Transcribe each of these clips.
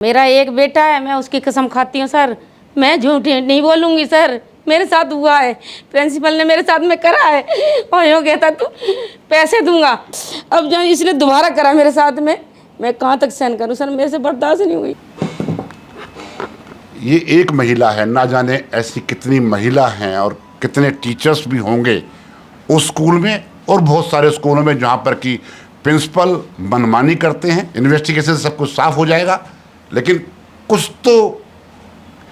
मेरा एक बेटा है, मैं उसकी कसम खाती हूँ सर, मैं झूठ नहीं बोलूँगी सर। मेरे साथ हुआ है, प्रिंसिपल ने मेरे साथ में करा है और यूँ कहता तू पैसे दूंगा। अब जब इसने दोबारा करा मेरे साथ में, मैं कहाँ तक सहन करूँ सर, मेरे से बर्दाश्त नहीं हुई। ये एक महिला है, ना जाने ऐसी कितनी महिला हैं और कितने टीचर्स भी होंगे उस स्कूल में और बहुत सारे स्कूलों में जहाँ पर कि प्रिंसिपल मनमानी करते हैं। इन्वेस्टिगेशन से सब कुछ साफ हो जाएगा, लेकिन कुछ तो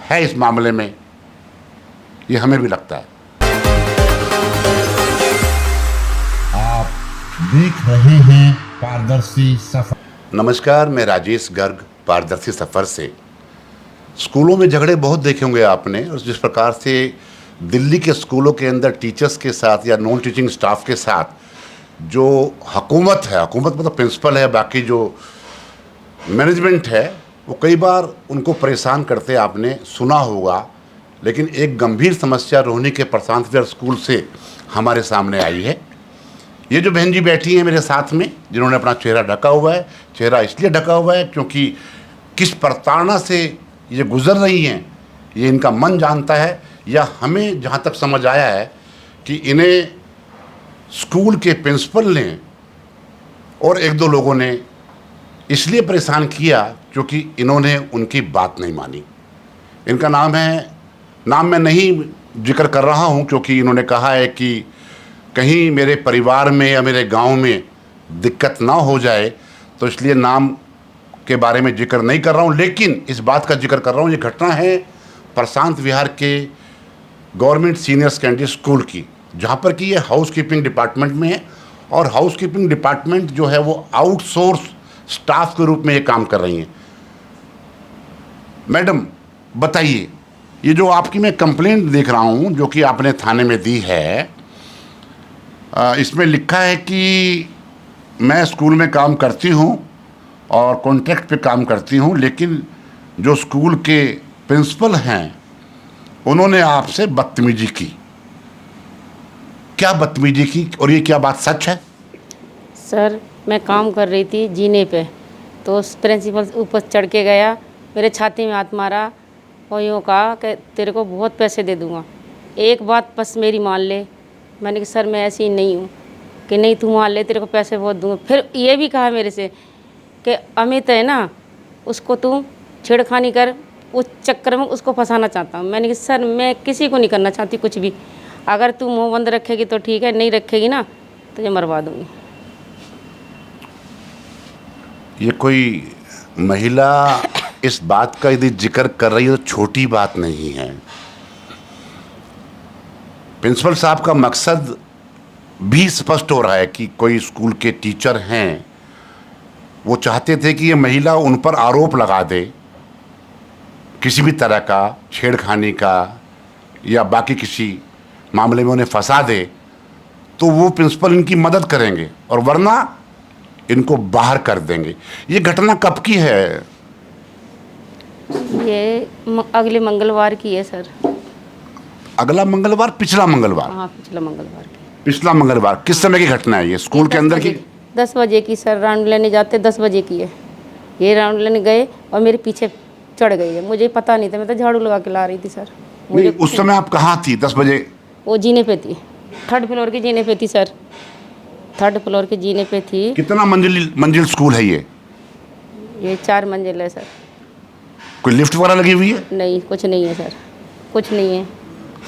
है इस मामले में, ये हमें भी लगता है। आप देख रहे हैं पारदर्शी सफर। नमस्कार, मैं राजेश गर्ग, पारदर्शी सफर से। स्कूलों में झगड़े बहुत देखे होंगे आपने, और जिस प्रकार से दिल्ली के स्कूलों के अंदर टीचर्स के साथ या नॉन टीचिंग स्टाफ के साथ जो हुकूमत है, हुकूमत मतलब प्रिंसिपल है, बाकी जो मैनेजमेंट है, वो कई बार उनको परेशान करते आपने सुना होगा। लेकिन एक गंभीर समस्या रोहिणी के प्रशांत विहार स्कूल से हमारे सामने आई है। ये जो बहन जी बैठी हैं मेरे साथ में, जिन्होंने अपना चेहरा ढका हुआ है, चेहरा इसलिए ढका हुआ है क्योंकि किस प्रताड़ना से ये गुजर रही हैं ये इनका मन जानता है, या हमें जहाँ तक समझ आया है कि इन्हें स्कूल के प्रिंसिपल ने और एक दो लोगों ने इसलिए परेशान किया क्योंकि इन्होंने उनकी बात नहीं मानी। इनका नाम मैं नहीं जिक्र कर रहा हूँ क्योंकि इन्होंने कहा है कि कहीं मेरे परिवार में या मेरे गांव में दिक्कत ना हो जाए, तो इसलिए नाम के बारे में जिक्र नहीं कर रहा हूँ। लेकिन इस बात का जिक्र कर रहा हूँ, ये घटना है प्रशांत विहार के गवर्नमेंट सीनियर सेकेंडरी स्कूल की, जहाँ पर कि ये हाउस कीपिंग डिपार्टमेंट में है। और हाउस कीपिंग डिपार्टमेंट जो है वो आउटसोर्स स्टाफ के रूप में ये काम कर रही हैं। मैडम बताइए, ये जो आपकी मैं कंप्लेंट देख रहा हूँ जो कि आपने थाने में दी है, इसमें लिखा है कि मैं स्कूल में काम करती हूँ और कॉन्ट्रैक्ट पे काम करती हूँ, लेकिन जो स्कूल के प्रिंसिपल हैं उन्होंने आपसे बदतमीजी की। क्या बदतमीजी की, और ये क्या बात सच है? सर मैं काम कर रही थी जीने पे, तो उस प्रिंसिपल ऊपर चढ़ के गया, मेरे छाती में हाथ मारा और यूँ कहा कि तेरे को बहुत पैसे दे दूँगा, एक बात बस मेरी मान ले। मैंने कहा सर मैं ऐसी नहीं हूँ, कि नहीं तू मान ले, तेरे को पैसे बहुत दूँगा। फिर ये भी कहा मेरे से कि अमित है ना, उसको तू छेड़खानी कर, उस चक्कर में उसको फंसाना चाहता हूँ। मैंने कहा सर मैं किसी को नहीं करना चाहती कुछ भी, अगर तू मुँह बंद रखेगी तो ठीक है, नहीं रखेगी ना तुझे मरवा दूँगी। ये कोई महिला इस बात का यदि जिक्र कर रही है तो छोटी बात नहीं है। प्रिंसिपल साहब का मकसद भी स्पष्ट हो रहा है कि कोई स्कूल के टीचर हैं, वो चाहते थे कि ये महिला उन पर आरोप लगा दे किसी भी तरह का, छेड़खानी का या बाकी किसी मामले में उन्हें फंसा दे, तो वो प्रिंसिपल इनकी मदद करेंगे और वरना इनको बाहर कर देंगे। ये घटना कब की है? ये अगले मंगलवार की है सर। अगला मंगलवार? पिछला मंगलवार? हाँ पिछला मंगलवार की। पिछला मंगलवार। किस समय की घटना है ये? स्कूल के अंदर की? 10 बजे की सर, राउंड लेने जाते 10 बजे की है। ये राउंड लेने गए और मेरे पीछे चढ़ गई है, मुझे पता नहीं था, मैं तो झाड़ू लगा के ला रही थी सर। मुझे उस समय आप कहाँ थी 10 बजे? वो जीने पे थी, 3rd फ्लोर के जीने पे थी सर, 3rd फ्लोर के जीने पे थी। कितना मंजिल स्कूल है ये 4 मंजिल है सर। कोई लिफ्ट वगैरह लगी हुई है? नहीं कुछ नहीं है सर, कुछ नहीं है,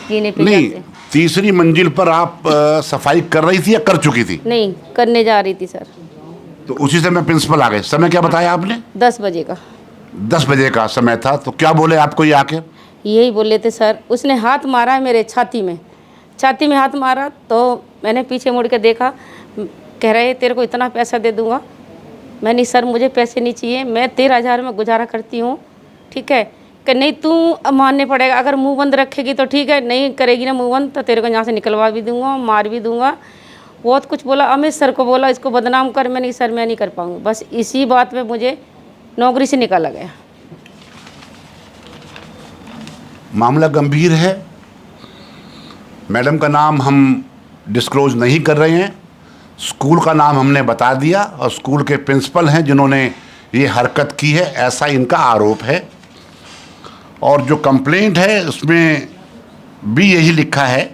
जीने पे नहीं। जाते। तीसरी मंजिल पर आप सफाई कर रही थी या कर चुकी थी? नहीं करने जा रही थी सर। तो उसी समय प्रिंसिपल आ गए। समय क्या बताया आपने? 10 बजे का। 10 बजे का समय था। तो क्या बोले आपको ये आके? यही बोले थे सर, उसने हाथ मारा है मेरे छाती में हाथ मारा, तो मैंने पीछे मुड़ के देखा, कह रहे तेरे को इतना पैसा दे दूंगा। मैंने सर मुझे पैसे नहीं चाहिए, मैं 13,000 में गुजारा करती हूँ, ठीक है, कि नहीं तू मानने पड़ेगा, अगर मुंह बंद रखेगी तो ठीक है, नहीं करेगी ना मुंह बंद तो तेरे को यहाँ से निकलवा भी दूंगा, मार भी दूंगा। बहुत कुछ बोला, अमित सर को बोला इसको बदनाम कर। मैंने सर मैं नहीं कर पाऊँगी। बस इसी बात में मुझे नौकरी से निकाला गया। मामला गंभीर है। मैडम का नाम हम डिस्क्लोज नहीं कर रहे हैं, स्कूल का नाम हमने बता दिया, और स्कूल के प्रिंसिपल हैं जिन्होंने ये हरकत की है, ऐसा इनका आरोप है। और जो कंप्लेंट है उसमें भी यही लिखा है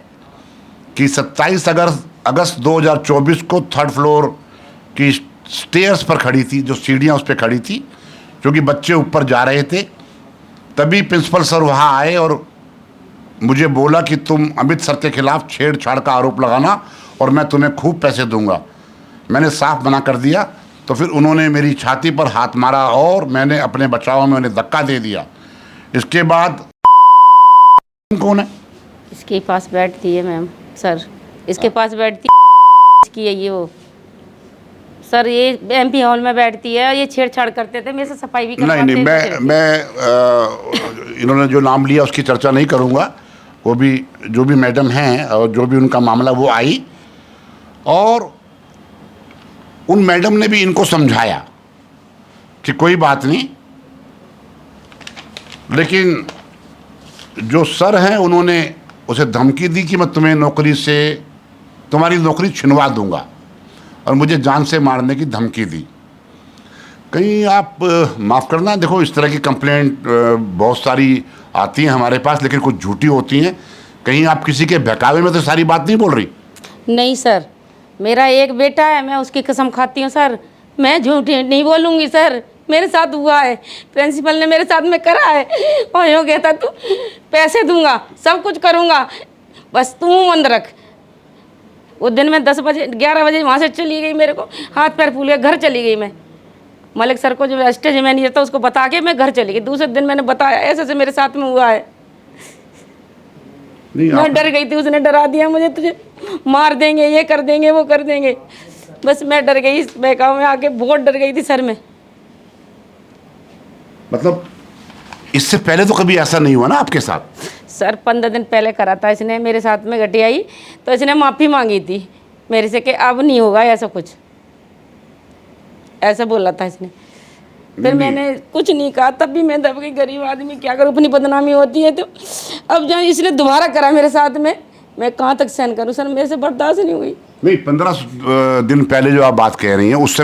कि 27 अगस्त 2024 को 3rd फ्लोर की स्टेयर्स पर खड़ी थी, जो सीढ़ियाँ उस पर खड़ी थी, क्योंकि बच्चे ऊपर जा रहे थे, तभी प्रिंसिपल सर वहाँ आए और मुझे बोला कि तुम अमित सर के खिलाफ छेड़छाड़ का आरोप लगाना और मैं तुम्हें खूब पैसे दूंगा। मैंने साफ मना कर दिया, तो फिर उन्होंने मेरी छाती पर हाथ मारा और मैंने अपने बचाव में उन्हें धक्का दे दिया। इसके बाद कौन है? इसके पास बैठती है मैम सर, इसके पास बैठती की है ये वो सर, ये MP हॉल में बैठती है। ये छेड़छाड़ करते थे, मेरे से सफाई भी करवाते नहीं, मैं इन्होंने जो नाम लिया उसकी चर्चा नहीं करूंगा। वो भी जो भी मैडम हैं और जो भी उनका मामला, वो आई और उन मैडम ने भी इनको समझाया कि कोई बात नहीं, लेकिन जो सर हैं उन्होंने उसे धमकी दी कि मैं तुम्हारी नौकरी छिनवा दूंगा और मुझे जान से मारने की धमकी दी। कहीं आप माफ़ करना, देखो इस तरह की कंप्लेंट बहुत सारी आती हैं हमारे पास, लेकिन कुछ झूठी होती हैं। कहीं आप किसी के बहकावे में तो सारी बात नहीं बोल रही? नहीं सर, मेरा एक बेटा है, मैं उसकी कसम खाती हूँ सर, मैं झूठ नहीं बोलूँगी सर। मेरे साथ हुआ है, प्रिंसिपल ने मेरे साथ में करा है और यूँ कहता तू पैसे दूंगा, सब कुछ करूँगा, बस तू बंद रख। वो दिन में 11 बजे वहाँ से चली गई, मेरे को हाथ पैर फूल गए, घर चली गई मैं। मलिक सर को जो स्टेज मैनेजर था उसको बता के मैं घर चली गई। दूसरे दिन मैंने बताया ऐसे ऐसे मेरे साथ में हुआ है। मैं डर गई थी, उसने डरा दिया मुझे, तुझे मार देंगे, ये कर देंगे, वो कर देंगे। बस मैं डर गई, इस बहकाव में आके बहुत डर गई थी सर मैं। मतलब इससे पहले तो कभी ऐसा नहीं हुआ ना आपके साथ? सर 15 दिन पहले करा था इसने मेरे साथ में घटियाई, तो इसने माफ़ी मांगी थी मेरे से कि अब नहीं होगा ऐसा कुछ, ऐसा बोला था इसने। फिर मैंने कुछ नहीं कहा, तब भी मैं दब गई, गरीब आदमी क्या करूँ, अपनी बदनामी होती है। तो अब जब इसने दोबारा करा मेरे साथ में, मैं कहाँ तक सहन करूँ सर, मेरे से बर्दाश्त नहीं हुई। नहीं, 15 दिन पहले जो आप बात कह रही हैं, उस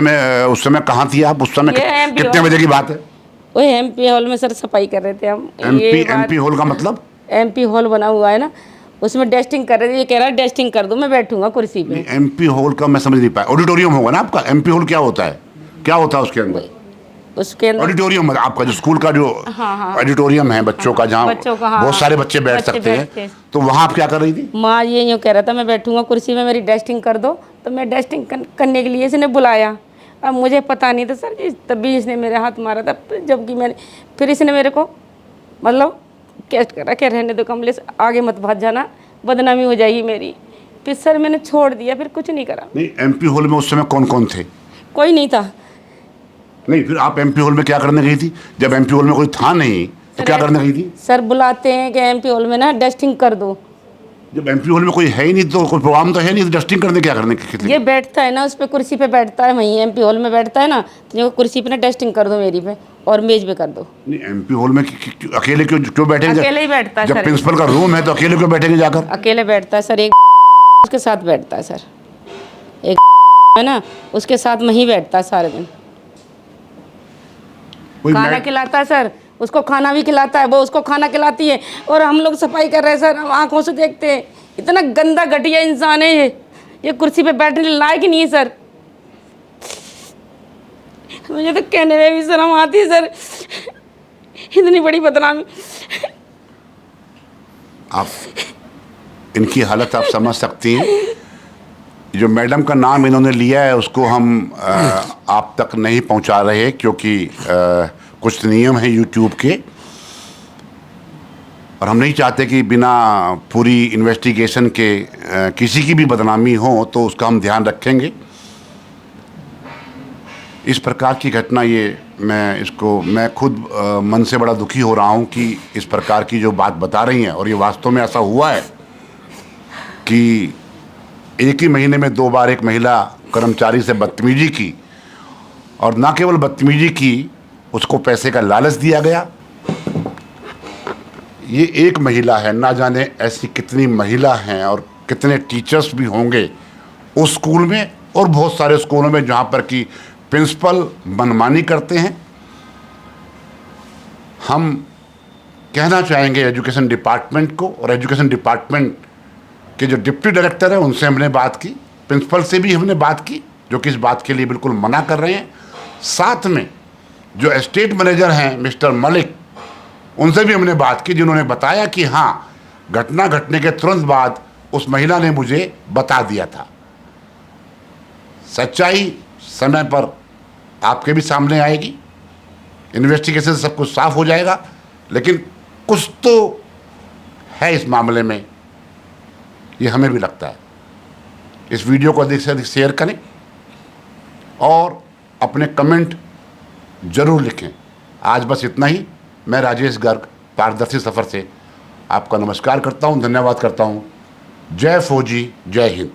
समय कहाँ थी आप? उस समय कितने बजे की बात है? वही MP हॉल में सर सफाई कर रहे थे हम। MP हॉल का मतलब? MP हॉल बना हुआ है ना, उसमें डस्टिंग कर रहे थे। ये कह रहा है डस्टिंग कर दूं, मैं बैठूंगा कुर्सी पे। MP हॉल का मैं समझ नहीं पाया। ऑडिटोरियम होगा ना आपका? MP हॉल क्या होता है, क्या होता है उसके अंदर? उसके अंदर ऑडिटोरियम आपका जो स्कूल का जो ऑडिटोरियम है बच्चों का, जहाँ बहुत सारे बच्चे बैठ सकते हैं, तो वहाँ आप क्या कर रही थी? माँ ये यूँ कह रहा था मैं बैठूंगा कुर्सी में, मेरी डस्टिंग कर दो। तो मैं डस्टिंग करने के लिए इसने बुलाया। अब मुझे पता नहीं था सर, तभी इसने मेरे हाथ मारा था, जबकि मैंने फिर इसने मेरे को मतलब कैस्ट करा कि रहने दो कमलेश, आगे मत भाग जाना, बदनामी हो जाएगी मेरी। फिर सर मैंने छोड़ दिया, फिर कुछ नहीं करा। नहीं, MP हॉल में उस समय कौन कौन थे? कोई नहीं था। नहीं, फिर आप MP हॉल में क्या करने गई थी? जब MP हॉल में कोई था नहीं तो क्या करने गई थी? सर बुलाते हैं कि MP हॉल में ना डस्टिंग कर दो। जब MP हॉल में कोई है ही नहीं, तो कोई प्रोग्राम तो है नहीं, तो डस्टिंग करने क्या करने की? ये बैठता है ना उस पे, कुर्सी पे बैठता है, वहीं MP हॉल में बैठता है ना, तो जो कुर्सी पे ना डस्टिंग कर दो मेरी पे और मेज पे कर दो। नहीं, MP हॉल में अकेले क्यों बैठेंगे? अकेले ही बैठता है जब सर। प्रिंसिपल का रूम है तो अकेले क्यों बैठेंगे जाकर? अकेले बैठता है सर, एक उसके साथ बैठता है सर, एक है ना उसके साथ में ही बैठता है सारे दिन। खाना खिलाता है सर, उसको खाना भी खिलाता है, वो उसको खाना खिलाती है और हम लोग सफाई कर रहे हैं सर, हम आंखों से देखते हैं। इतना गंदा घटिया इंसान है ये कुर्सी पे बैठने लायक ही नहीं है सर। मुझे तो कहने में भी शर्म आती है सर, इतनी बड़ी बदनामी। आप इनकी हालत आप समझ सकती हैं। जो मैडम का नाम इन्होंने लिया है उसको हम आप तक नहीं पहुंचा रहे, क्योंकि कुछ नियम है YouTube के, और हम नहीं चाहते कि बिना पूरी इन्वेस्टिगेशन के किसी की भी बदनामी हो, तो उसका हम ध्यान रखेंगे। इस प्रकार की घटना मैं खुद मन से बड़ा दुखी हो रहा हूँ कि इस प्रकार की जो बात बता रही हैं, और ये वास्तव में ऐसा हुआ है कि एक ही महीने में 2 बार एक महिला कर्मचारी से बदतमीजी की, और ना केवल बदतमीजी की, उसको पैसे का लालच दिया गया। ये एक महिला है, ना जाने ऐसी कितनी महिला हैं और कितने टीचर्स भी होंगे उस स्कूल में और बहुत सारे स्कूलों में जहाँ पर कि प्रिंसिपल मनमानी करते हैं हम कहना चाहेंगे एजुकेशन डिपार्टमेंट को, और एजुकेशन डिपार्टमेंट के जो डिप्टी डायरेक्टर हैं उनसे हमने बात की, प्रिंसिपल से भी हमने बात की जो कि इस बात के लिए बिल्कुल मना कर रहे हैं। साथ में जो एस्टेट मैनेजर हैं मिस्टर मलिक, उनसे भी हमने बात की, जिन्होंने बताया कि हाँ, घटना घटने के तुरंत बाद उस महिला ने मुझे बता दिया था। सच्चाई समय पर आपके भी सामने आएगी, इन्वेस्टिगेशन से सब कुछ साफ हो जाएगा, लेकिन कुछ तो है इस मामले में, ये हमें भी लगता है। इस वीडियो को अधिक से अधिक शेयर करें और अपने कमेंट जरूर लिखें। आज बस इतना ही। मैं राजेश गर्ग पारदर्शी सफ़र से आपका नमस्कार करता हूँ, धन्यवाद करता हूँ। जय फौजी, जय हिंद।